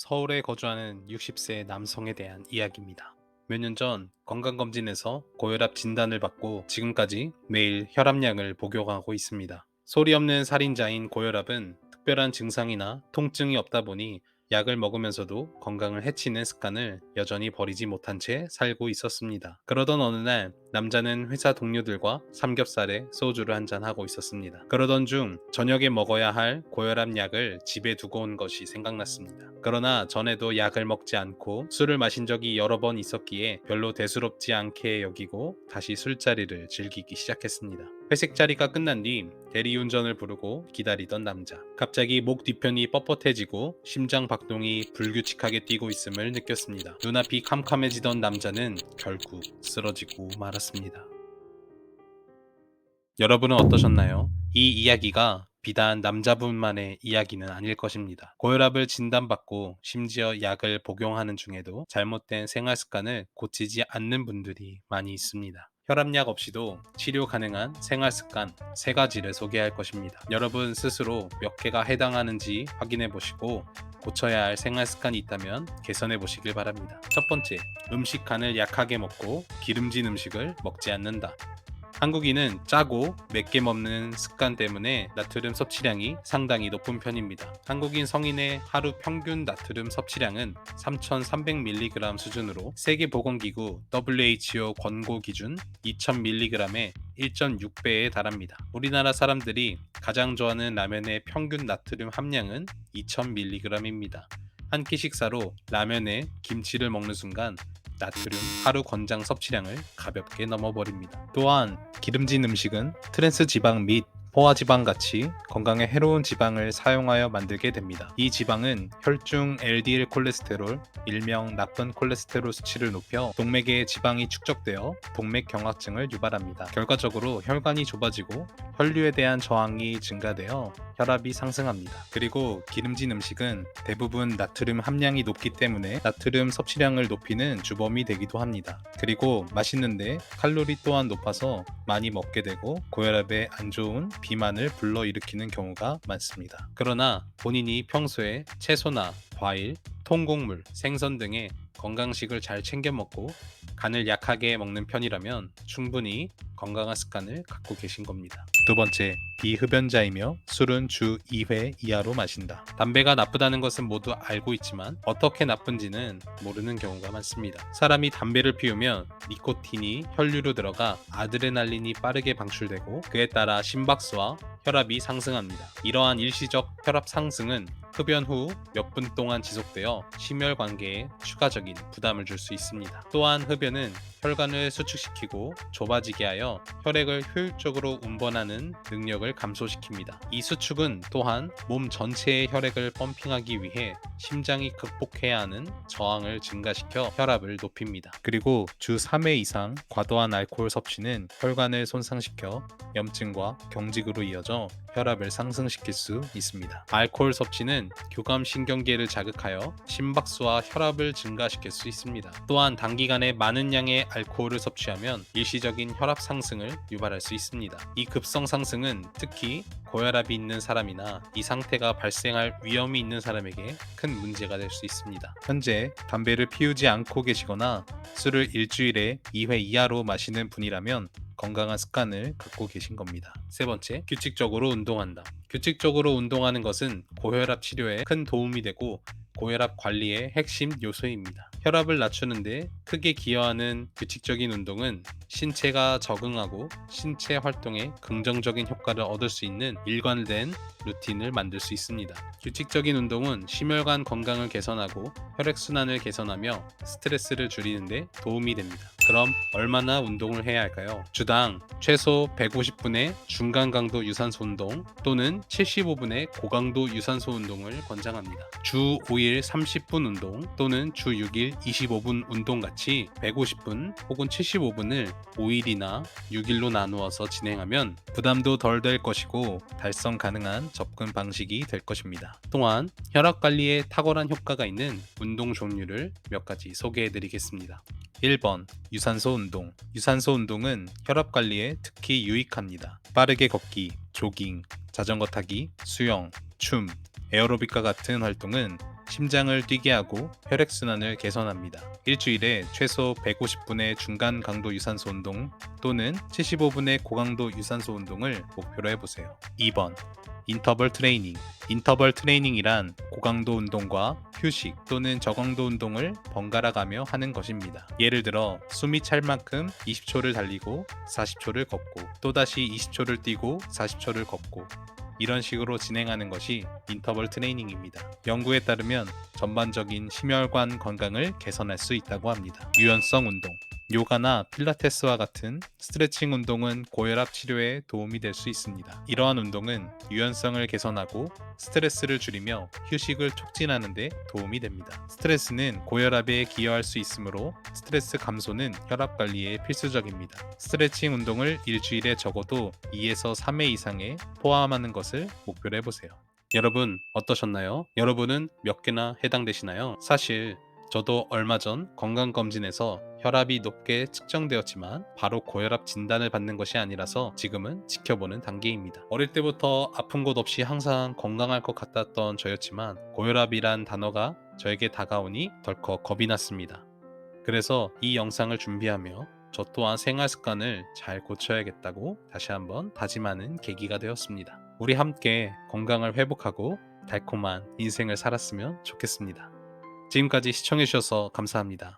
서울에 거주하는 60세 남성에 대한 이야기입니다. 몇 년 전 건강검진에서 고혈압 진단을 받고 지금까지 매일 혈압약을 복용하고 있습니다. 소리 없는 살인자인 고혈압은 특별한 증상이나 통증이 없다 보니 약을 먹으면서도 건강을 해치는 습관을 여전히 버리지 못한 채 살고 있었습니다. 그러던 어느 날 남자는 회사 동료들과 삼겹살에 소주를 한잔하고 있었습니다. 그러던 중 저녁에 먹어야 할 고혈압 약을 집에 두고 온 것이 생각났습니다. 그러나 전에도 약을 먹지 않고 술을 마신 적이 여러 번 있었기에 별로 대수롭지 않게 여기고 다시 술자리를 즐기기 시작했습니다. 회식 자리가 끝난 뒤 대리운전을 부르고 기다리던 남자. 갑자기 목 뒤편이 뻣뻣해지고 심장 박동이 불규칙하게 뛰고 있음을 느꼈습니다. 눈앞이 캄캄해지던 남자는 결국 쓰러지고 말았습니다. 여러분은 어떠셨나요? 이 이야기가 비단 남자분만의 이야기는 아닐 것입니다. 고혈압을 진단받고 심지어 약을 복용하는 중에도 잘못된 생활 습관을 고치지 않는 분들이 많이 있습니다. 혈압약 없이도 치료 가능한 생활 습관 3가지를 소개할 것입니다. 여러분 스스로 몇 개가 해당하는지 확인해 보시고 고쳐야 할 생활 습관이 있다면 개선해 보시길 바랍니다. 첫 번째, 음식 간을 약하게 먹고 기름진 음식을 먹지 않는다. 한국인은 짜고 맵게 먹는 습관 때문에 나트륨 섭취량이 상당히 높은 편입니다. 한국인 성인의 하루 평균 나트륨 섭취량은 3,300mg 수준으로 세계보건기구 WHO 권고 기준 2,000mg의 1.6배에 달합니다. 우리나라 사람들이 가장 좋아하는 라면의 평균 나트륨 함량은 2,000mg입니다. 한 끼 식사로 라면에 김치를 먹는 순간 나트륨 하루 권장 섭취량을 가볍게 넘어버립니다. 또한 기름진 음식은 트랜스 지방 및 포화 지방 같이 건강에 해로운 지방을 사용하여 만들게 됩니다. 이 지방은 혈중 LDL 콜레스테롤, 일명 나쁜 콜레스테롤 수치를 높여 동맥에 지방이 축적되어 동맥경화증을 유발합니다. 결과적으로 혈관이 좁아지고 혈류에 대한 저항이 증가되어 혈압이 상승합니다. 그리고 기름진 음식은 대부분 나트륨 함량이 높기 때문에 나트륨 섭취량을 높이는 주범이 되기도 합니다. 그리고 맛있는데 칼로리 또한 높아서 많이 먹게 되고 고혈압에 안 좋은 비만을 불러일으키는 경우가 많습니다. 그러나 본인이 평소에 채소나 과일, 통곡물, 생선 등의 건강식을 잘 챙겨 먹고 간을 약하게 먹는 편이라면 충분히 건강한 습관을 갖고 계신 겁니다. 두 번째, 비흡연자이며 술은 주 2회 이하로 마신다. 담배가 나쁘다는 것은 모두 알고 있지만 어떻게 나쁜지는 모르는 경우가 많습니다. 사람이 담배를 피우면 니코틴이 혈류로 들어가 아드레날린이 빠르게 방출되고 그에 따라 심박수와 혈압이 상승합니다. 이러한 일시적 혈압 상승은 흡연 후 몇 분 동안 지속되어 심혈관계에 추가적인 부담을 줄 수 있습니다. 또한 흡연은 혈관을 수축시키고 좁아지게 하여 혈액을 효율적으로 운반하는 능력을 감소시킵니다. 이 수축은 또한 몸 전체의 혈액을 펌핑하기 위해 심장이 극복해야 하는 저항을 증가시켜 혈압을 높입니다. 그리고 주 3회 이상 과도한 알코올 섭취는 혈관을 손상시켜 염증과 경직으로 이어져 혈압을 상승시킬 수 있습니다. 알코올 섭취는 교감신경계를 자극하여 심박수와 혈압을 증가시킬 수 있습니다. 또한 단기간에 많은 양의 알코올을 섭취하면 일시적인 혈압 상승을 유발할 수 있습니다. 이 급성 상승은 특히 고혈압이 있는 사람이나 이 상태가 발생할 위험이 있는 사람에게 큰 문제가 될 수 있습니다. 현재 담배를 피우지 않고 계시거나 술을 일주일에 2회 이하로 마시는 분이라면 건강한 습관을 갖고 계신 겁니다. 세 번째, 규칙적으로 운동한다. 규칙적으로 운동하는 것은 고혈압 치료에 큰 도움이 되고 고혈압 관리의 핵심 요소입니다. 혈압을 낮추는데 크게 기여하는 규칙적인 운동은 신체가 적응하고 신체 활동에 긍정적인 효과를 얻을 수 있는 일관된 루틴을 만들 수 있습니다. 규칙적인 운동은 심혈관 건강을 개선하고 혈액순환을 개선하며 스트레스를 줄이는데 도움이 됩니다. 그럼 얼마나 운동을 해야 할까요? 주당 최소 150분의 중간 강도 유산소 운동 또는 75분의 고강도 유산소 운동을 권장합니다. 주 5일 30분 운동 또는 주 6일 25분 운동 같이 150분 혹은 75분을 5일이나 6일로 나누어서 진행하면 부담도 덜 될 것이고 달성 가능한 접근 방식이 될 것입니다. 또한 혈압 관리에 탁월한 효과가 있는 운동 종류를 몇 가지 소개해 드리겠습니다. 1번 유산소 운동. 유산소 운동은 혈압 관리에 특히 유익합니다. 빠르게 걷기, 조깅, 자전거 타기, 수영, 춤, 에어로빅과 같은 활동은 심장을 뛰게 하고 혈액순환을 개선합니다. 일주일에 최소 150분의 중간 강도 유산소 운동 또는 75분의 고강도 유산소 운동을 목표로 해보세요. 2번 인터벌 트레이닝. 인터벌 트레이닝이란 고강도 운동과 휴식 또는 저강도 운동을 번갈아 가며 하는 것입니다. 예를 들어 숨이 찰 만큼 20초를 달리고 40초를 걷고 또다시 20초를 뛰고 40초를 걷고 이런 식으로 진행하는 것이 인터벌 트레이닝입니다. 연구에 따르면 전반적인 심혈관 건강을 개선할 수 있다고 합니다. 유연성 운동. 요가나 필라테스와 같은 스트레칭 운동은 고혈압 치료에 도움이 될 수 있습니다. 이러한 운동은 유연성을 개선하고 스트레스를 줄이며 휴식을 촉진하는 데 도움이 됩니다. 스트레스는 고혈압에 기여할 수 있으므로 스트레스 감소는 혈압 관리에 필수적입니다. 스트레칭 운동을 일주일에 적어도 2에서 3회 이상에 포함하는 것을 목표로 해보세요. 여러분 어떠셨나요? 여러분은 몇 개나 해당되시나요? 사실 저도 얼마 전 건강검진에서 혈압이 높게 측정되었지만 바로 고혈압 진단을 받는 것이 아니라서 지금은 지켜보는 단계입니다. 어릴 때부터 아픈 곳 없이 항상 건강할 것 같았던 저였지만 고혈압이란 단어가 저에게 다가오니 덜컥 겁이 났습니다. 그래서 이 영상을 준비하며 저 또한 생활 습관을 잘 고쳐야겠다고 다시 한번 다짐하는 계기가 되었습니다. 우리 함께 건강을 회복하고 달콤한 인생을 살았으면 좋겠습니다. 지금까지 시청해주셔서 감사합니다.